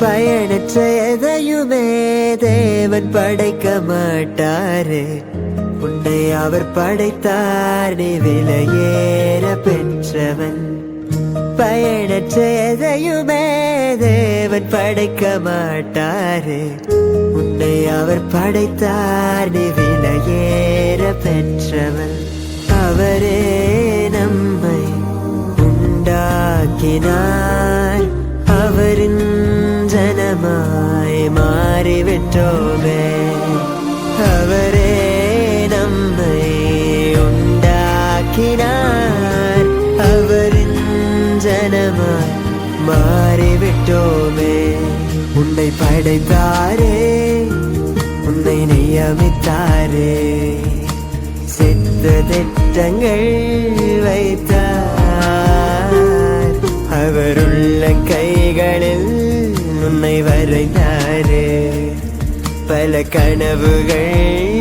பயனற்ற எதையுமே தேவன் படைக்க மாட்டாரு. உன்னை அவர் படைத்தார், நீ விலையேற பெற்றவன். பயனற்ற எதையுமே தேவன் படைக்க மாட்டாரு. உன்னை அவர் படைத்தார், நீ விலையேற பெற்றவன். அவரே நம்மை உண்டாக்கினார், அவரின் ஜனமாய் மாறிவிட்டோமே. அவரே நம்மை உண்டாக்கினார், அவரின் ஜனமாய் மாறிவிட்டோமே. உன்னை படைத்தாரே, உன்னை நியமித்தாரே, சித்த திட்டங்கள் வைத்தார். அவருள்ள கைகளில் உன்னை வரைந்தாரே, பல கனவுகள்